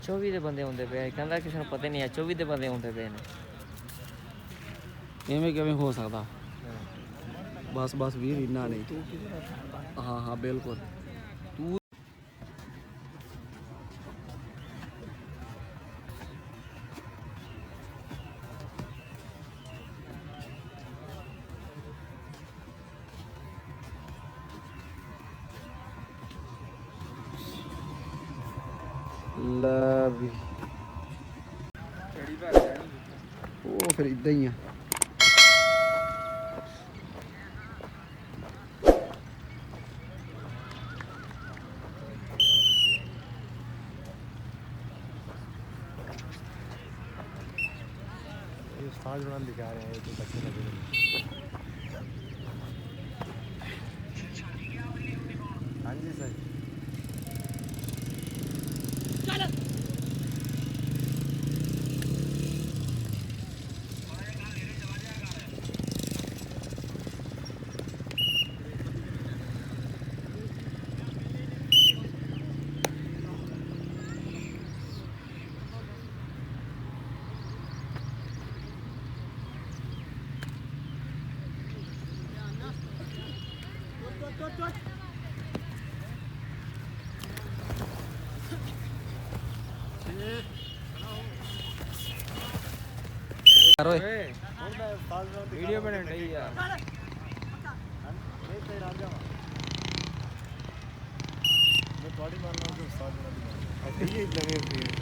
24 ਦੇ ਬੰਦੇ ਹੁੰਦੇ ਪਏ ਕਹਿੰਦਾ ਕਿਸੇ ਨੂੰ ਪਤਾ ਨਹੀਂ ਹੈ 24 ਦੇ ਬੰਦੇ ਹੁੰਦੇ ਪਏ ਨੇ ਇਵੇਂ ਕਿਵੇਂ ਹੋ ਸਕਦਾ ਬਸ ਬਸ ਵੀਰ ਇੰਨਾ ਨਹੀਂ ਹਾਂ ਹਾਂ ਬਿਲਕੁਲ ਤੂੰ ਲੈ ਵੀ ਉਹ ਫਿਰ ਇਦਾਂ ਹੀ ਆ उस्ताद जुड़ान दिखा रहे हैं तो बच्चे लगे हाँ जी सर वीडियो बने नहीं यार मैं थोड़ी मारना हूँ उस्ताद ऐसे ही लगे हुए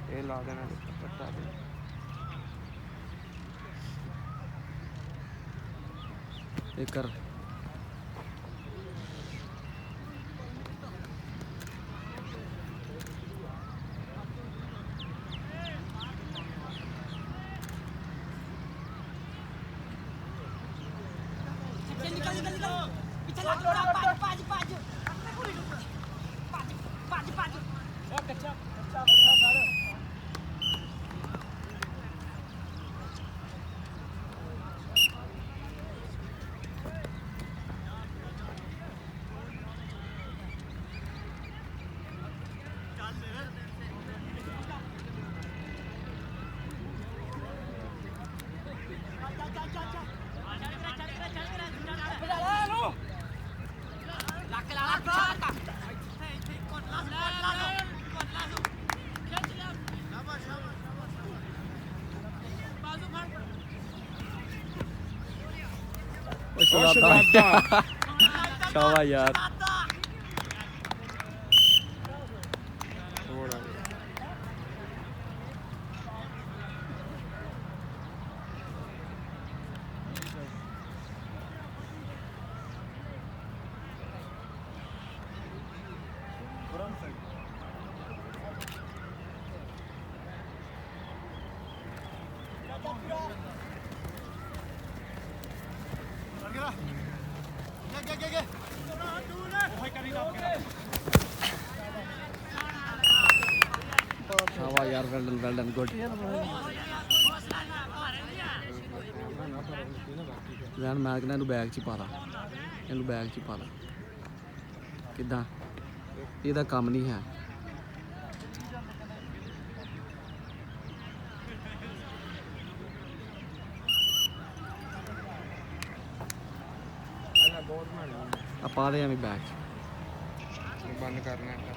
ये ला देना पट्टा दे ਇਹ ਕਰ शाबाश यार शाबाश यार वेल डन गुड जैन मैं कहना ਇਹਨੂੰ ਬੈਗ 'ਚ ਪਾ ਲਾ ਇਹਨੂੰ ਬੈਗ 'ਚ ਪਾ ਲਾ ਕਿੱਦਾਂ ਇਹਦਾ ਕੰਮ ਨਹੀਂ ਹੈ ਆ ਪਾ ਦੇ ਐਵੇਂ ਬੈਗ 'ਚ बंद करना है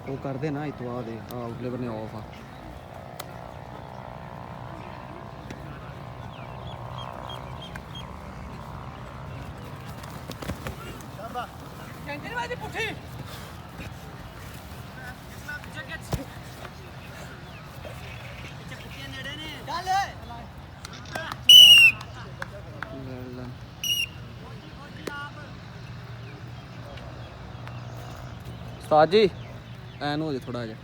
ਉਹ ਕਰਦੇ ਨਾ ਇਤੋਂ ਆ ਦੇ ਆ ਉਸਲੇ ਬਨੇ ਆਫ ਆ कैंटीन वाली पुठी चल ਉਸਤਾਦ ਜੀ ਐਨ ਹੋ ਜੇ ਥੋੜਾ ਜਿਹਾ।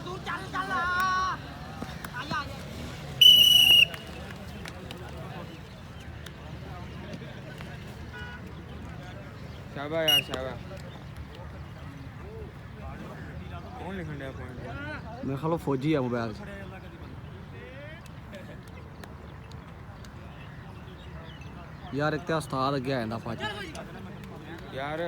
दूर चल चल आ जा शाबाश यार शाबाश कौन लिखन दिया पॉइंट ਮੇਰੇ ਖਿਆਲ ਉਹ ਫੌਜੀ ਆ ਮੋਬਾਈਲ 'ਚ। ਯਾਰ ਇੱਕ ਤਾਂ ਉਸਤਾਦ ਅੱਗੇ ਆ ਜਾਂਦਾ ਭਾਜੀ। यार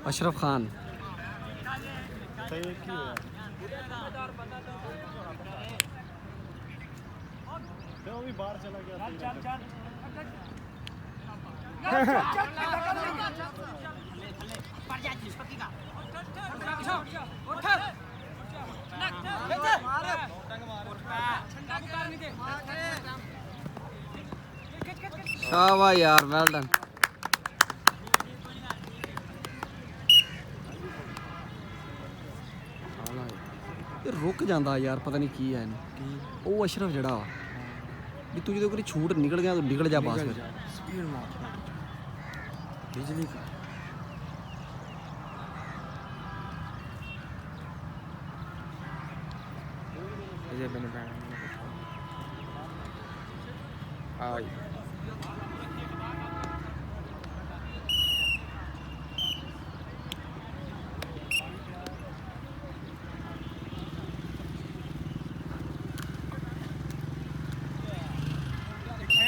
अशरफ खान ਸਹੀ ਕੀ ਹੋਇਆ ਤੇ ਉਹ ਵੀ ਬਾਹਰ ਚਲਾ ਗਿਆ ਚੱਲ ਚੱਲ पड़ जा जी छोटी का उठ मार ठंडा बुखार नहीं दे शाबाश यार वेल डन। ਇਹ ਰੁਕ ਜਾਂਦਾ ਯਾਰ ਪਤਾ ਨਹੀਂ ਕੀ ਹੈ ਇਹਨੂੰ। ਉਹ ਅਸ਼ਰਫ ਜਿਹੜਾ ਵਾ ਵੀ ਤੂੰ ਜਦੋਂ ਕੋਈ ਛੂਟ ਨਿਕਲ ਗਿਆ ਤੂੰ ਨਿਕਲ ਜਾ ਬਸ ਫਿਰ। स्पीड मार बिजली का ये मैंने आई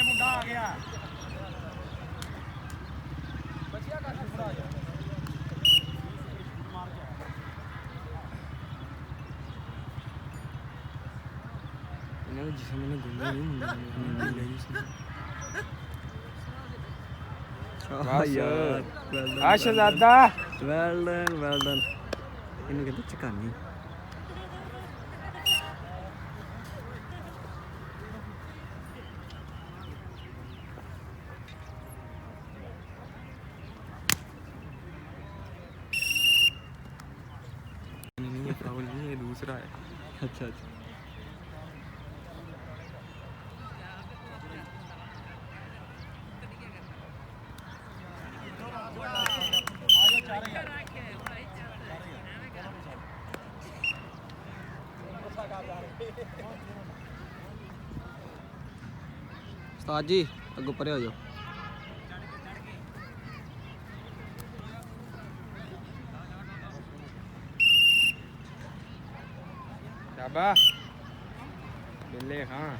ਮੁੰਡਾ ਆ ਗਿਆ इन्होंने जिसे मैंने घूमने नहीं मुंडा शाबाश यार वेल डन आशज़ादा वेल डन। ਇਹਨੂੰ ਕਹਿੰਦੇ ਚਕਾਨੀ। नहीं है फाउल नहीं है दूसरा है अच्छा अच्छा उस्ताद जी अगो परे हो जाओ। शाबाश बिल्ले हाँ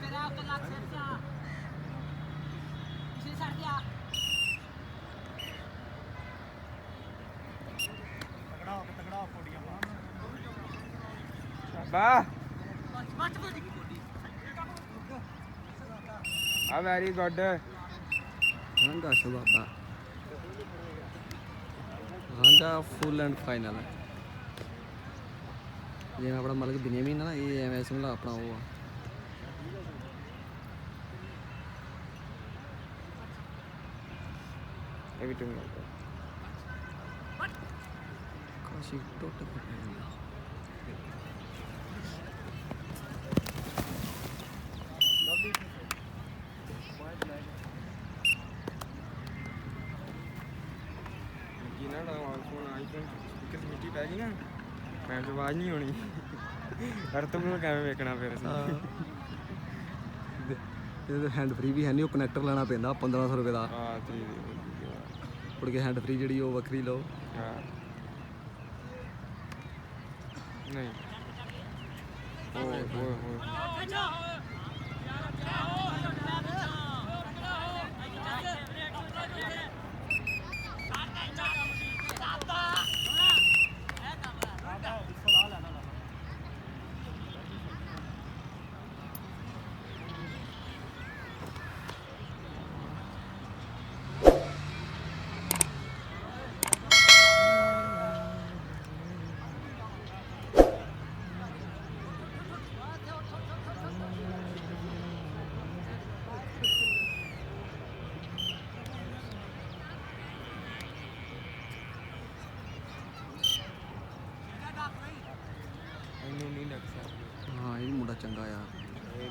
तेरा ਵਾਹ बस बस ਆ ਵੈਰੀ ਗੁੱਡ ਰਾਂਝਾ ਸ਼ਬਾਬਾ ਰਾਂਝਾ ਫੁੱਲ ਐਂਡ ਫਾਈਨਲ ਹੈ ਜਿਵੇਂ ਆਪਣਾ ਮਲਕ ਬਿਨਿਆਮੀਨ ਨਾ ਇਹ ਐਵੇਂ ਸਮਝਾ ਆਪਣਾ ਉਹ ਆ ਇਹ ਵੀ ਟੀਮ ਕਾਸ਼ੀ ਟੁੱਟ ਗਿਆ ਕੀ ਨਾ ਫੋਨ ਆਈ ਤੇ ਸਪੀਕਰ ਦੀ ਮਿੱਟੀ ਪੈ ਗਈ ਨਾ ਮੈਂ ਤੇ ਆਵਾਜ਼ ਨਹੀਂ ਹੋਣੀ ਅਰਤਮ ਨੂੰ ਕਿਵੇਂ ਵੇਖਣਾ ਫਿਰ ਅਸੀਂ ਇਹਦੇ ਹੈਂਡ ਫ੍ਰੀ ਵੀ ਹੈ ਨਹੀਂ ਉਹ ਕਨੈਕਟਰ ਲੈਣਾ ਪੈਂਦਾ 1500 ਰੁਪਏ ਦਾ ਹਾਂ ਤੇ ਮੁੜ ਕੇ ਹੈਂਡ ਫ੍ਰੀ ਜਿਹੜੀ ਉਹ ਵੱਖਰੀ ਲਓ ਹਾਂ ਨਹੀਂ ਓਏ ਓਏ ਓਏ ਇਹਨੂੰ ਨਹੀਂ ਲੱਗ ਸਕਦਾ ਹਾਂ ਇਹ ਵੀ ਮੁੰਡਾ ਚੰਗਾ ਆ ਇਹ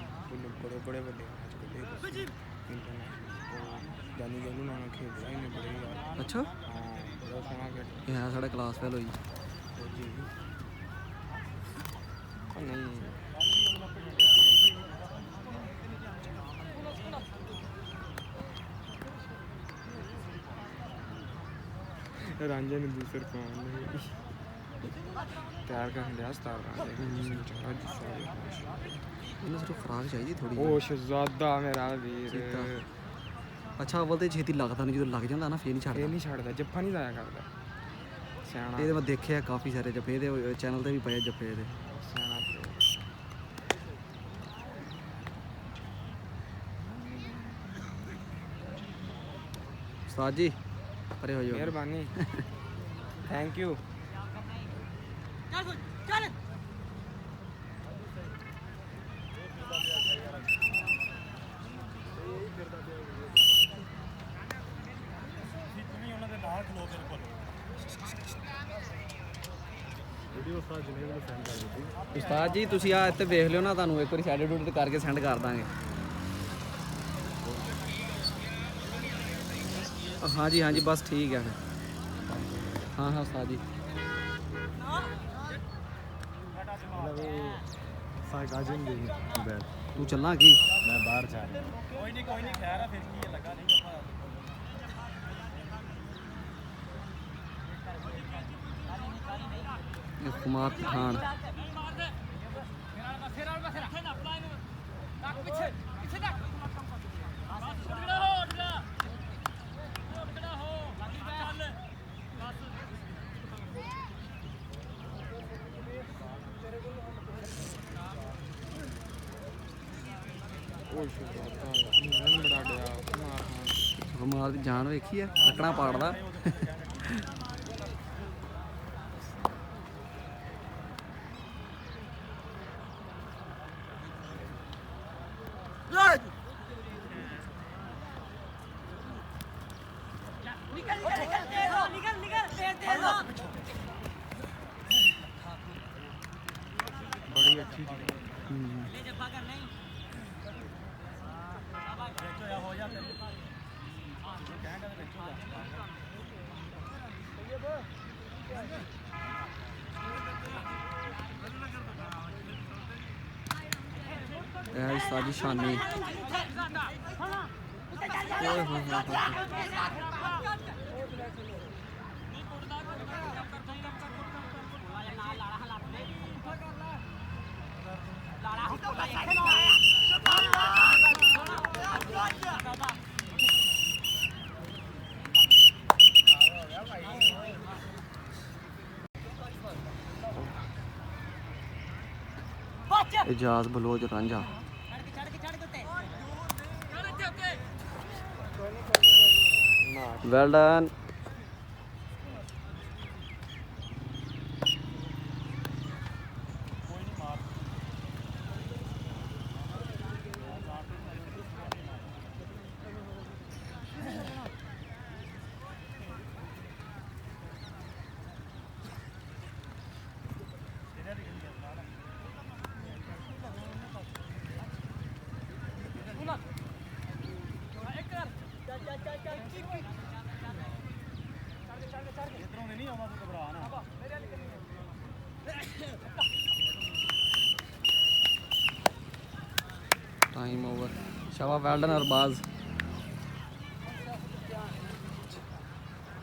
ਬੜੇ ਬੜੇ ਵੱਡੇ ਮੈਚ ਖੇਡੇ ਇੰਟਰਨੈਸ਼ਨਲ ਜਾਨੀ ਕਿ ਉਹਨੂੰ ਨਾਲ ਖੇਡਦਾ ਇਹਨੇ ਬੜੇ ਯਾਰ ਅੱਛਾ ਹਾਂ ਬੜਾ ਸੋਹਣਾ ਖੇਡ ਇਹ ਹੈ ਸਾਡਾ ਕਲਾਸ ਫੈਲ ਹੋਈ ਜੀ ਉਹ ਨਹੀਂ ਰਾਂਝੇ ਨੂੰ ਦੂਸਰ ਪਾਉਣ ਲਈ ਤਿਆਰ ਕਰਨ ਲਿਆ ਸਤਾਰ ਰਾਂਝੇ ਚੰਗਾ ਜਿੱਸਾ ਉਹਨੂੰ ਸਿਰਫ ਖੁਰਾਕ ਚਾਹੀਦੀ ਥੋੜੀ ਉਹ ਸ਼ਹਜ਼ਾਦਾ ਮੇਰਾ ਵੀਰ ਸੀਤਾ। ਅੱਛਾ ਅਵਲ ਤੇ ਛੇਤੀ ਲੱਗਦਾ ਨਹੀਂ ਜਦੋਂ ਲੱਗ ਜਾਂਦਾ ਨਾ ਫੇਰ ਨਹੀਂ ਇਹ ਛੱਡਦਾ ਨਹੀਂ ਛੱਡਦਾ ਜੱਫਾ ਨਹੀਂ ਲਾਇਆ ਕਰਦਾ ਸਿਆਣਾ ਇਹਦੇ ਮੈਂ ਦੇਖਿਆ ਕਾਫੀ ਸਾਰੇ ਜੱਫੇ ਇਹਦੇ ਚੈਨਲ ਤੇ ਵੀ ਪਏ ਜੱਫੇ ਇਹਦੇ ਸਿਆਣਾ ਪਿਓ। ਉਸਤਾਦ ਜੀ ਪਰੇ ਹੋ ਜਾਓ ਮਿਹਰਬਾਨੀ ਥੈਂਕ ਯੂ चल चल ਉਹਨਾਂ ਦੇ ਨਾਲ ਖਲੋ ਕੇ ਰਖੋ ਵੀਡੀਓ ਸਾਹ ਜਨੇ ਨੂੰ ਸੈਂਡ ਕਰ ਦਿੱਤੀ ਉਸਤਾਦ ਜੀ ਤੁਸੀਂ ਆ ਇੱਥੇ ਵੇਖ ਲਿਓ ਨਾ ਤੁਹਾਨੂੰ ਇੱਕ ਵਾਰੀ ਸ਼ੈਡੋ ਤੇ ਕਰਕੇ ਸੈਂਡ ਕਰ ਦਾਂਗੇ ਹਾਂਜੀ ਹਾਂਜੀ ਬਸ ਠੀਕ ਹੈ ਫਿਰ ਹਾਂ ਹਾਂ ਉਸਤਾਦ ਜੀ ਮਤਲਬ ਸਾਈਕਾਜਨ ਦੀ ਬੈਠ ਤੂੰ ਚੱਲਾਂ ਕੀ ਮੈਂ ਬਾਹਰ ਜਾ ਰਿਹਾ ਕੋਈ ਨਹੀਂ ਖੈਰ ਆ ਫਿਰ ਕੀ ਲੱਗਾ ਨਹੀਂ ਆਪਾਂ ਇਹ ਕੁਮਾਰ ਪਠਾਨ पीछे पीछे तक उठना हो उठना हो चल ਉਹ ਸ਼ਹਜ਼ਾਦਾ ਮੈਨੂੰ ਬੜਾ ਡਿਆ ਕੁਮਾਰ ਖਾਨ ਕੁਮਾਰ ਦੀ ਜਾਨ ਵੇਖੀ ਆ ਲੱਕੜਾਂ ਪਾੜਦਾ निकल निकल तेज हो निकल निकल तेज हो बड़ी अच्छी थी ले जब्बा कर नहीं बेचो या हो जा तेरे कहने का बेचो ਇਹ ਸਾਡੀ ਸ਼ਾਨੀ ਓਏ ਹੋਏ ਹੋਏ Ijaz Baloch Ranjha. Well done. Time over. शाबाश वेल डन अरबाज।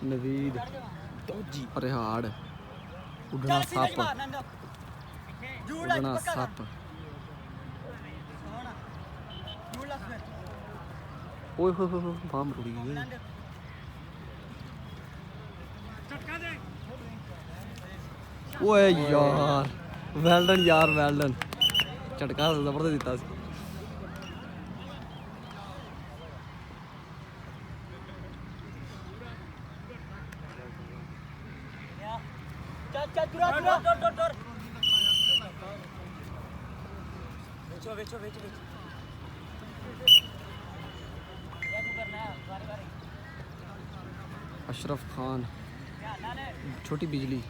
नवीद परिहाड़ उड़ना सप उड़ना सप। ओए हो बाम रुड़ी गई। ओए यार वेल डन यार वेल डन। झटका जबरदस्त दिता सी। अशरफ खान छोटी बिजली।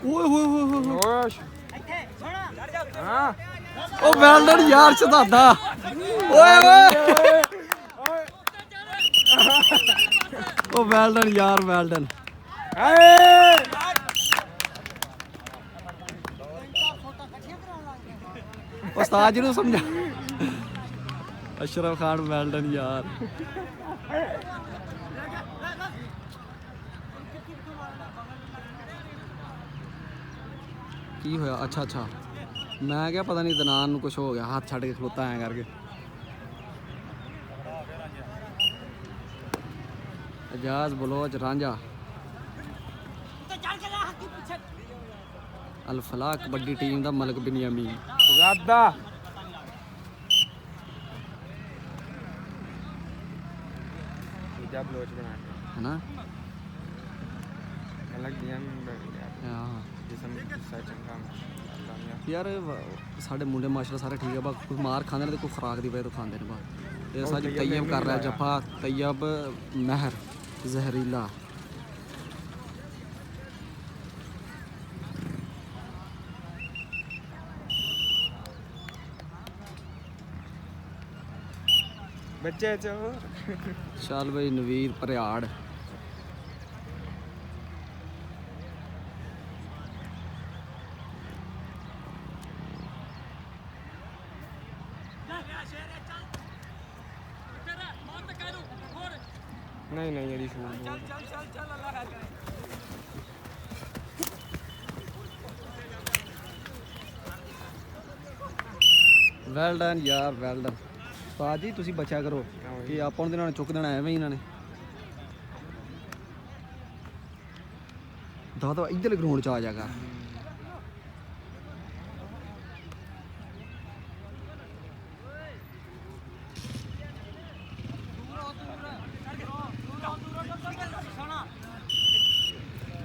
ओए होए होए होए ओ वेल डन यार शहजादा। ओए ओए ओ वेल डन यार वेल डन। उस्ताद जी ਨੂੰ ਸਮਝਾ। अशरफ खान वेल डन यार। की होया? अच्छा अच्छा मैं क्या पता नहीं दनान ਨੂੰ कुछ हो गया हाथ छड़ के खलोता ऐ करके। एजाज बलोच रांझा। अल फलाह कबड्डी टीम का मलक बिनियामी ज़्यादा जब लोच बना है ना। अलग दिया हाँ जिसम चंगा यार साढ़े मुंडे माशाल्लाह सारे ठीक है बस कोई मार खाते हैं तो कोई खुराक की वजह तो खाते हैं बस। ये सच तैयब कर रहा है जफा तैयब महर जहरीला। बच्चे चो चल भाई नवीद परिहाड़। नहीं नहीं यदि शूट ਵੈਲ ਡਨ ਯਾਰ ਵੈਲ ਡਨ। ਉਸਤਾਦ ਜੀ ਤੁਸੀਂ ਬਚਿਆ ਕਰੋ ਕਿ ਆਪਾਂ ਉਹਨਾਂ ਨੇ ਚੁੱਕ ਦੇਣਾ ਐਵੇਂ ਹੀ ਇਹਨਾਂ ਨੇ। ਦਾਦਾ ਇੱਧਰਲੇ ਗਰਾਊਂਡ 'ਚ ਆ ਜਾ ਕਰ।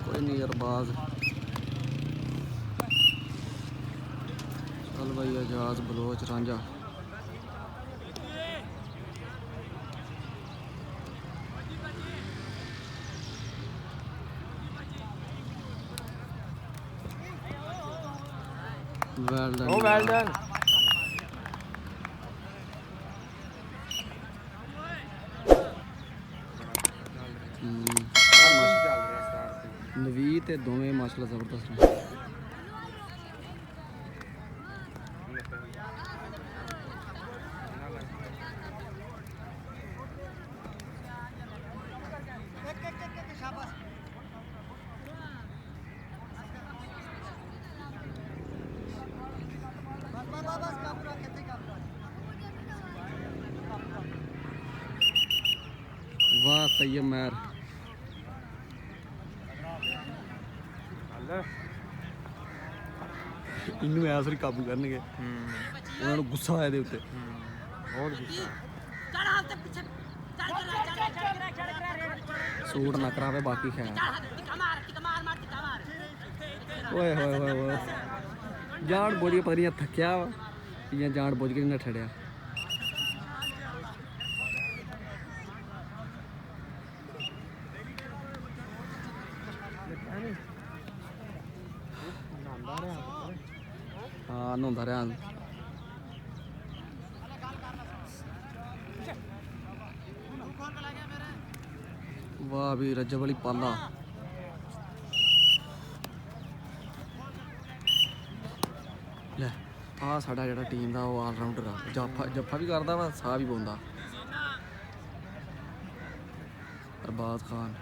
कोई नहीं अरबाज। चल भाई एजाज बलोच रांझा। Well done. ओ वेल डन। नवीद ते दोवें माशाल्लाह जबरदस्त ने। वाह तैयब महर। ਚੱਲ ਇਹਨੂੰ ਐਸ ਵਾਰੀ ਕਾਬੂ ਕਰਨਗੇ। ਉਹਨਾਂ ਨੂੰ ਗੁੱਸਾ ਆਇਆ ਇਹਦੇ ਉੱਤੇ। ਬਹੁਤ ਗੁੱਸਾ। ਸੂਟ ਨਾ ਕਰਾਵੇ ਬਾਕੀ ਖੈਰ। ਓਏ ਹੋਏ ਹੋਏ ਹੋਏ ਜਾਣ ਬੁੱਝ ਕੇ ਪਤਾ ਨਹੀਂ ਥੱਕਿਆ ਵਾ ਜਾਂ ਜਾਣ ਬੁੱਝ ਕੇ ਨਹੀਂ ਠੜਿਆ। ਹਾਂ ਨਹਾਉਂਦਾ ਰਿਹਾ। ਵਾਹ ਵੀ ਰਜਬ ਵਾਲੀ ਪਾਲਾ। ਲੈ ਆ ਸਾਡਾ ਜਿਹੜਾ ਟੀਮ ਦਾ ਉਹ ਆਲਰਾਊਂਡਰ ਆ। ਜੱਫਾ ਵੀ ਕਰਦਾ ਵਾ, ਸਾਹ ਵੀ ਪਾਉਂਦਾ। ਅਰਬਾਜ਼ ਖਾਨ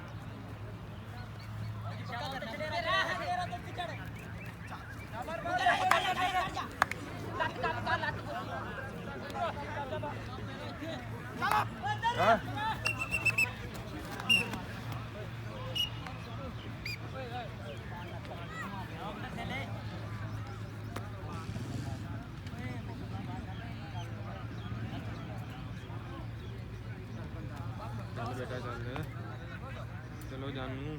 ਚੱਲ ਬੇਟਾ ਚੱਲ ਚਲੋ ਜਾਨੂ।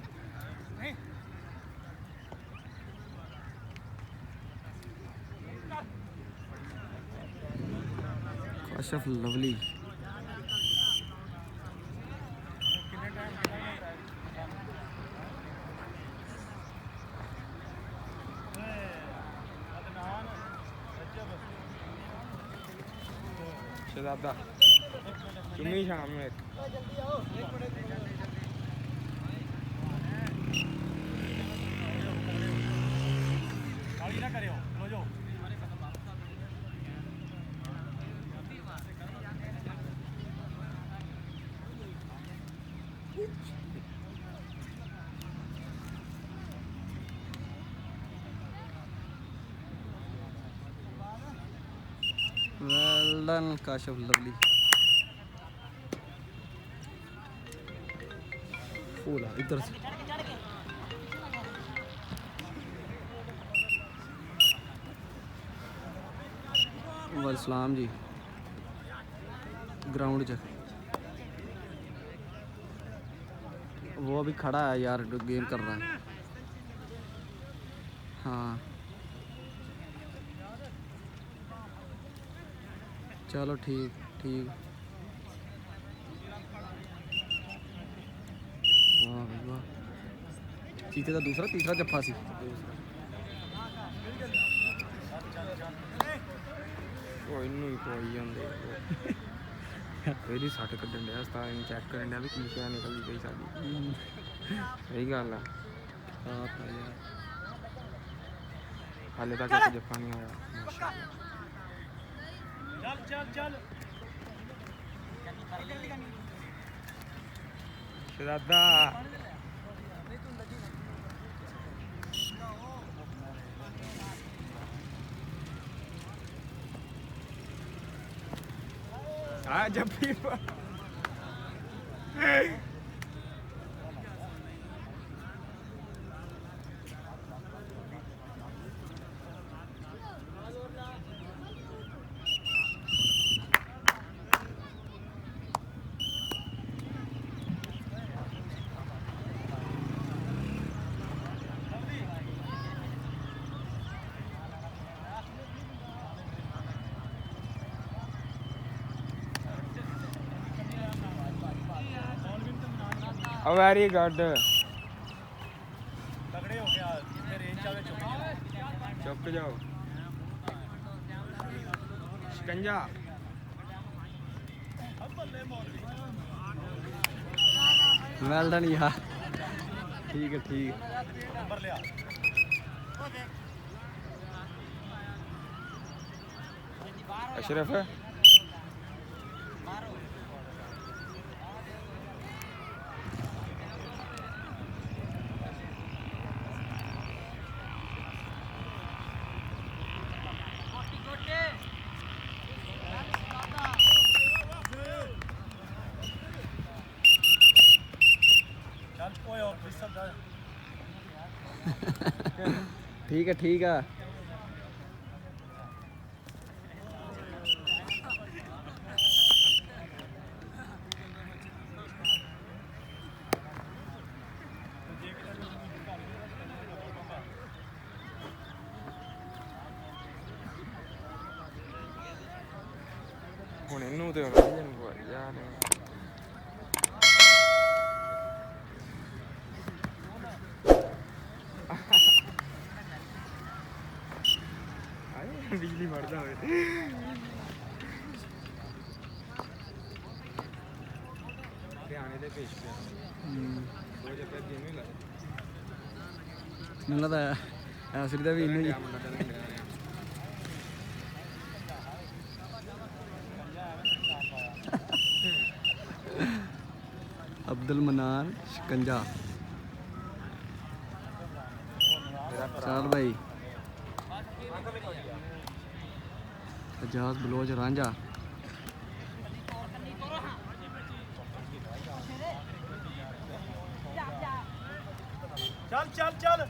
ਅਸ਼ਰਫ ਲਵਲੀ ਸ਼ਹਜ਼ਾਦਾ ਚੁੰਮੀ ਸ਼ਾਮ ਨੂੰ ਇੱਕ ਕਾਲੀ ਨਾ ਕਰਿਓ ਲੋ ਜੋ वेल डन काशिफ लवली। फूला इधर से वालेकुम जी। ग्राउंड च वो अभी खड़ा है यार, गेम कर रहा है। हाँ चलो ठीक ठीक। वाह भाई वाह, चीते का दूसरा तीसरा जफ्फा सी। ਉਹ ਇਹਨੂੰ ਹੀ ਪਵਾਈ ਜਾਂਦੇ। ਇਹਦੀ ਸੱਟ ਕੱਢਣ ਡਿਆ ਉਸਤਾਦ ਨੂੰ ਚੈੱਕ ਕਰਨ ਡਿਆ ਵੀ ਕੀ ਸ਼ੈ ਨਿਕਲਦੀ ਪਈ ਸਾਡੀ। ਸਹੀ ਗੱਲ ਆ। ਹਾਲੇ ਤੱਕ ਇੱਕ ਜੱਫਾ ਨਹੀਂ ਆਇਆ। ਚੱਲ ਚੱਲ ਚੱਲ ਸ਼ਹਜ਼ਾਦਾ ਆ ਜੱਫੀ ਵੈਰੀ ਗੁੱਡ। ਤਗੜੇ ਹੋ ਗਿਆ ਜਿੱਥੇ ਰੇਂਜ ਆਵੇ ਚੁੱਕ ਜਾਓ ਸ਼ਿਕੰਜਾ। वेल डन यार, ठीक है ठीक। ਨੰਬਰ ਲਿਆ ਅਸ਼ਰਫ ਚੱਲ ਓਏ ਹੋਰ ਫਿਸਲ ਜਾ ਠੀਕ ਹੈ ਠੀਕ ਆ। ਹੁਣ ਇਹਨੂੰ ਤੇ ਰਾਂਝੇ ਨੂੰ ਪਵਾਈ ਯਾਰ ਆਏ ਬਿਜਲੀ ਮਰਦਾ ਹੋਵੇ ਹਰਿਆਣੇ ਦੇ ਪੇਸ਼ ਪਿਆ 2 ਜੱਪੇ ਦੀ ਨਹੀਂ ਲੱਗ ਮੈਨੂੰ ਲੱਗਦਾ ਐਸਰੀ ਦਾ ਵੀ ਇੰਨਾ ਹੀ ਮੁੰਡਾ ਤਾਂ ਨਹੀਂ ਰਿਹਾ ਅਬਦੁਲ ਮਨਾਨ ਸ਼ਿਕੰਜਾ। ਚੱਲ ਭਾਈ ਅਜਾਜ਼ ਬਲੋਚ ਰਾਂਝਾ। ਚੱਲ ਚੱਲ ਚੱਲ